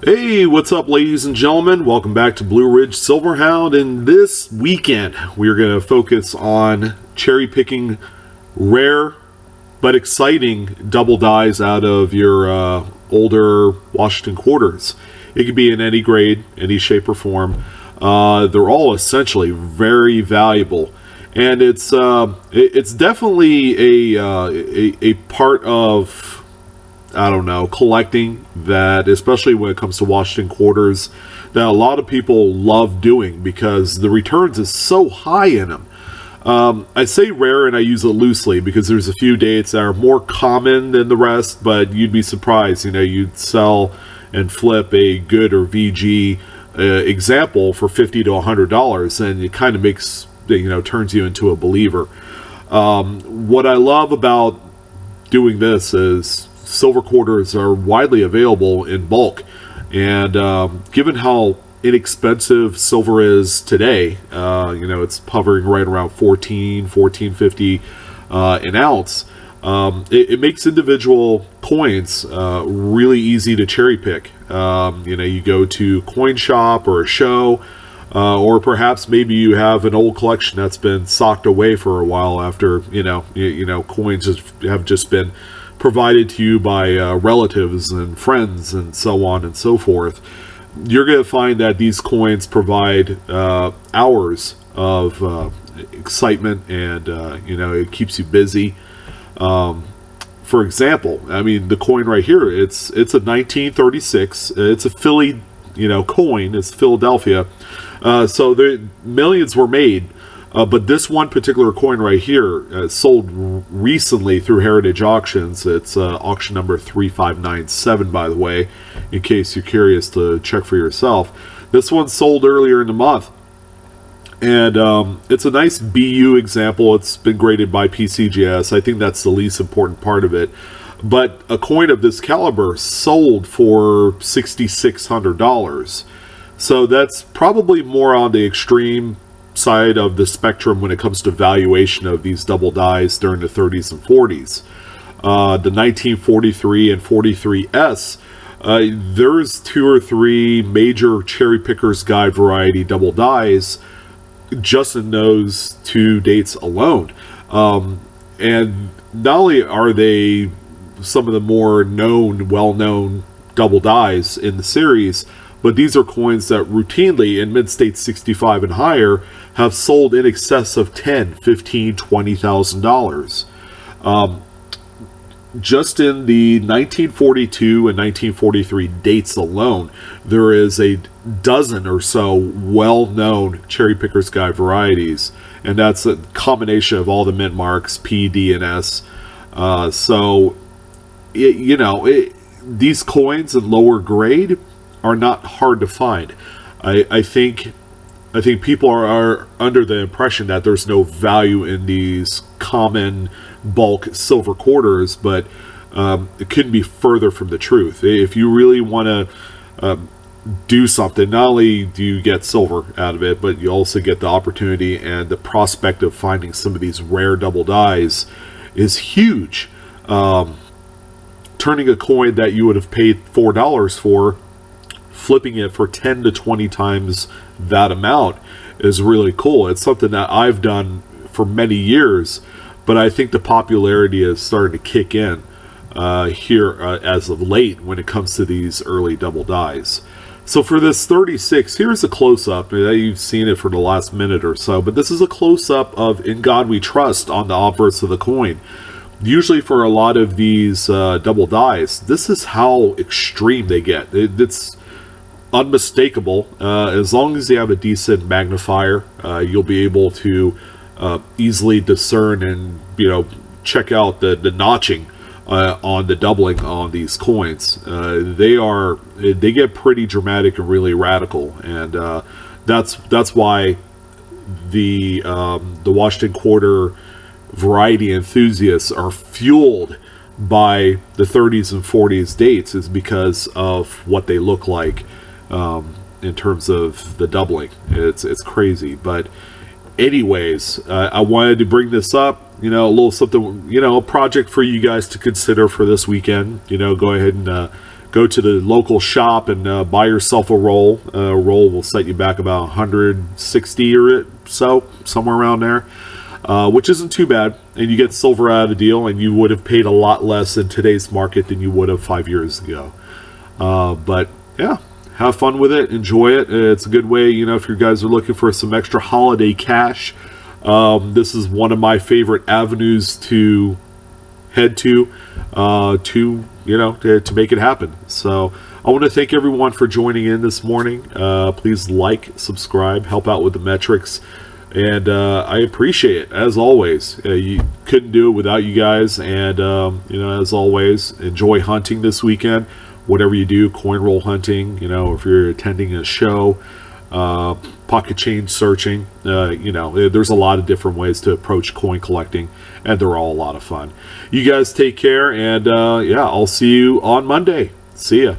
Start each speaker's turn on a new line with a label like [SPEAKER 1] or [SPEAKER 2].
[SPEAKER 1] Hey, what's up, ladies and gentlemen? Welcome back to Blue Ridge Silverhound. And this weekend, we're going to focus on cherry picking rare but exciting double dies out of your older Washington quarters. It could be in any grade, any shape or form. They're all essentially very valuable, and it's definitely a part of, I don't know, collecting that, especially when it comes to Washington quarters, that a lot of people love doing because the returns is so high in them. I say rare and I use it loosely because there's a few dates that are more common than the rest, but you'd be surprised, you'd sell and flip a good or VG example for $50 to $100, and it kind of makes, turns you into a believer. What I love about doing this is silver quarters are widely available in bulk, and given how inexpensive silver is today, it's hovering right around $14.50 an ounce. It makes individual coins really easy to cherry pick. You go to Coin Shop or a show, or perhaps maybe you have an old collection that's been socked away for a while after coins have just been provided to you by relatives and friends and so on and so forth. You're going to find that these coins provide hours of excitement, and it keeps you busy. For example, the coin right here, it's a 1936. It's a Philly, coin. It's Philadelphia. So the millions were made. But this one particular coin right here sold recently through Heritage Auctions. It's auction number 3597, by the way, in case you're curious to check for yourself. This one sold earlier in the month, and it's a nice BU example. It's been graded by PCGS. I think that's the least important part of it. But a coin of this caliber sold for $6,600. So that's probably more on the extreme side of the spectrum when it comes to valuation of these double dies during the 30s and 40s. The 1943 and 43S, there's 2 or 3 major cherry pickers guide variety double dies just in those 2 dates alone. And not only are they some of the more known, well-known double dies in the series, but these are coins that routinely in mid-state 65 and higher have sold in excess of $10,000, $15,000, $20,000. Just in the 1942 and 1943 dates alone, there is a dozen or so well-known cherry pickers guide varieties, and that's a combination of all the mint marks, P, D, and S. These coins in lower grade are not hard to find. I think people are under the impression that there's no value in these common bulk silver quarters, but it couldn't be further from the truth. If you really want to do something, not only do you get silver out of it, but you also get the opportunity and the prospect of finding some of these rare double dies is huge. Turning a coin that you would have paid $4 for, flipping it for 10 to 20 times that amount is really cool. It's something that I've done for many years, but I think the popularity is starting to kick in here as of late when it comes to these early double dies. So for this 36, here's a close-up. You've seen it for the last minute or so, but this is a close-up of In God We Trust on the obverse of the coin. Usually for a lot of these double dies, this is how extreme they get. It's unmistakable. As long as you have a decent magnifier, you'll be able to easily discern and check out the notching on the doubling on these coins. They get pretty dramatic and really radical, and that's why the Washington quarter variety enthusiasts are fueled by the 30s and 40s dates, is because of what they look like. In terms of the doubling, it's crazy. But anyways, I wanted to bring this up, a little something, a project for you guys to consider for this weekend. Go ahead and go to the local shop and buy yourself a roll. A roll will set you back about 160 or so, somewhere around there, which isn't too bad. And you get silver out of the deal, and you would have paid a lot less in today's market than you would have 5 years ago. But yeah, have fun with it, enjoy it. It's a good way, if you guys are looking for some extra holiday cash. This is one of my favorite avenues to head to make it happen. So I want to thank everyone for joining in this morning. Please like, subscribe, help out with the metrics, and I appreciate it as always. You couldn't do it without you guys, and as always, enjoy hunting this weekend. Whatever you do, coin roll hunting, if you're attending a show, pocket change searching, there's a lot of different ways to approach coin collecting, and they're all a lot of fun. You guys take care, and I'll see you on Monday. See ya.